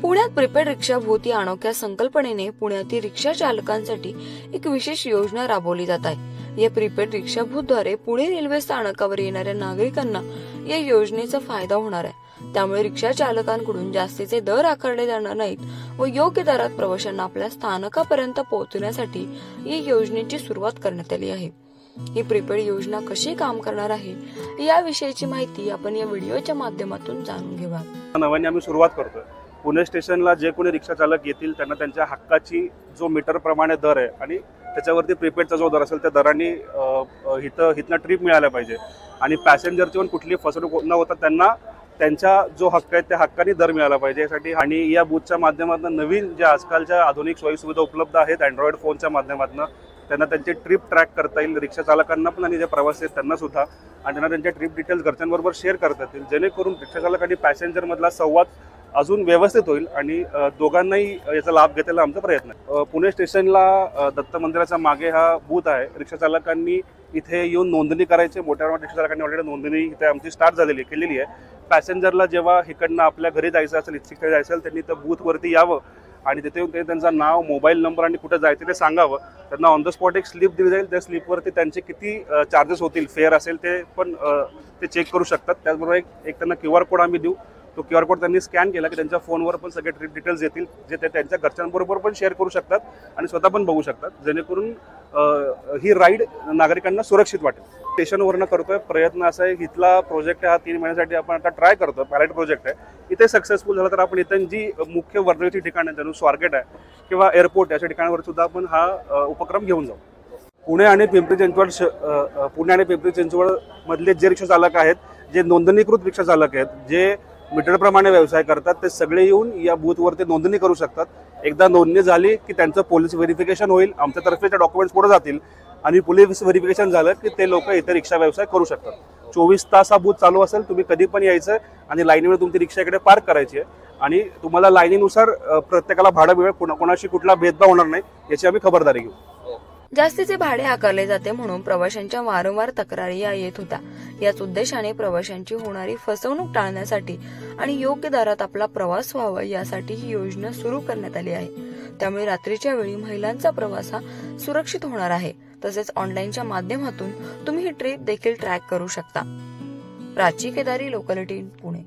पुण्यात प्रीपेड रिक्षा भूत या अनोख्या संकल्पनेने पुण्यातील रिक्षा चालकांसाठी एक विशेष योजना राबवली जात आहे। या प्रीपेड रिक्षा भूतद्वारे पुणे रेल्वे स्थानकावर येणाऱ्या नागरिकांना या योजनेचा फायदा होणार आहे। त्यामुळे रिक्षा चालकांकडून जास्तीचे दर आकारले जाणार नाहीत व योग्य दरात प्रवाशांना आपल्या स्थानकापर्यंत पोहोचण्यासाठी या योजनेची सुरुवात करण्यात आली आहे। ही प्रीपेड योजना कशी काम करणार आहे याविषयीची माहिती आपण या व्हिडिओच्या माध्यमातून जाणून घेऊया। नव्याने आम्ही सुरुवात करतोय। पुणे स्टेशनला जे कोणी रिक्षा चालक येतील त्यांना त्यांच्या हक्काची जो मीटर प्रमाणे दर आहे आणि त्याच्यावरती प्रीपेडचा जो दर असेल त्या दराने हिथनं ट्रिप मिळायला पाहिजे आणि पॅसेंजरची पण कुठली फसवणूक न होता त्यांना त्यांचा जो हक्क आहे त्या हक्काने दर मिळाला पाहिजे यासाठी आणि या बूथच्या माध्यमातून नवीन ज्या आजकालच्या आधुनिक सोयीसुविधा उपलब्ध आहेत अँड्रॉइड फोनच्या माध्यमातून त्यांना त्यांची ट्रिप ट्रॅक करता येईल, रिक्षा चालकांना पण आणि जे प्रवासी आहेत त्यांना सुद्धा, आणि त्यांना त्यांच्या ट्रिप डिटेल्स घरच्यांबरोबर शेअर करता येतील जेणेकरून रिक्षा चालक आणि पॅसेंजरमधला संवाद अजून व्यवस्थित होईल आणि दोघांनाही याचा लाभ घेताना आमचा प्रयत्न आहे। पुणे स्टेशनला दत्त मंदिराच्या मागे हा बूथ आहे। रिक्षा चालकांनी इथे येऊन नोंदणी करायची, मोठ्या रिक्षा चालकांनी ऑलरेडी नोंदणी इथे आमची स्टार्ट केलेली आहे। पॅसेंजरला जेव्हा इकडनं आपल्या घरी जायचं असेल, इच्छिकडे जायचं असेल, त्यांनी त्या बूथवरती यावं आणि तिथे येऊन त्यांचं नाव, मोबाईल नंबर आणि कुठे जायचं ते सांगावं। त्यांना ऑन द स्पॉट एक स्लिप दिली जाईल, त्या स्लिपवरती त्यांचे किती चार्जेस होतील, फेअर असेल ते पण ते चेक करू शकतात। त्याचबरोबर एक त्यांना QR कोड आम्ही देऊ, तो QR कोड त्यांनी स्कॅन केला की त्यांच्या फोनवर पण सगळे ट्रिप डिटेल्स येतील जे ते त्यांच्या घरच्यांबरोबर पण शेअर करू शकतात आणि स्वतः पण बघू शकतात, जेणेकरून ही राईड नागरिकांना सुरक्षित वाटेल। स्टेशनवरनं करतोय प्रयत्न असा आहे, इथला प्रोजेक्ट हा 3 महिन्यासाठी आपण आता ट्राय करतोय, पायलट प्रोजेक्ट आहे। इथे सक्सेसफुल झाला तर आपण इथं जी मुख्य वर्दळीची ठिकाणं जणू स्वारगेट आहे किंवा एअरपोर्ट याच्या ठिकाणावर सुद्धा आपण हा उपक्रम घेऊन जाऊ। पुणे आणि पिंपरी चिंचवड मधले जे रिक्षा चालक आहेत, जे नोंदणीकृत रिक्षा चालक आहेत, जे मीटरप्रमाणे व्यवसाय करतात, ते सगळे येऊन या बूथवरती नोंदणी करू शकतात। एकदा नोंदणी झाली की त्यांचं पोलीस व्हेरिफिकेशन होईल, आमच्यातर्फे ते डॉक्युमेंट्स पुढे जातील आणि पोलीस व्हेरिफिकेशन झालं की ते लोक इथे रिक्षा व्यवसाय करू शकतात। 24 तास हा बूथ चालू असेल, तुम्ही कधी पण यायचं आणि लाईनीवर तुमची रिक्षा इकडे पार्क करायची आहे आणि तुम्हाला लाईनीनुसार प्रत्येकाला भाडं मिळेल, कोणाशी कुठला भेदभाव होणार नाही याची आम्ही खबरदारी घेऊ। जास्तीचे भाडे आकारले जाते म्हणून प्रवाशांच्या वारंवार तक्रारी येत होत्या। याच उद्देशाने प्रवाशांची होणारी फसवणूक टाळण्यासाठी आणि योग्य दरात आपला प्रवास व्हावा यासाठी ही योजना सुरू करण्यात आली आहे। त्यामुळे रात्रीच्या वेळी महिलांचा प्रवास हा सुरक्षित होणार आहे। तसेच ऑनलाईनच्या माध्यमातून तुम्ही ही ट्रिप देखील ट्रॅक करू शकता। प्राची केदारी, लोकॅलिटी पुणे।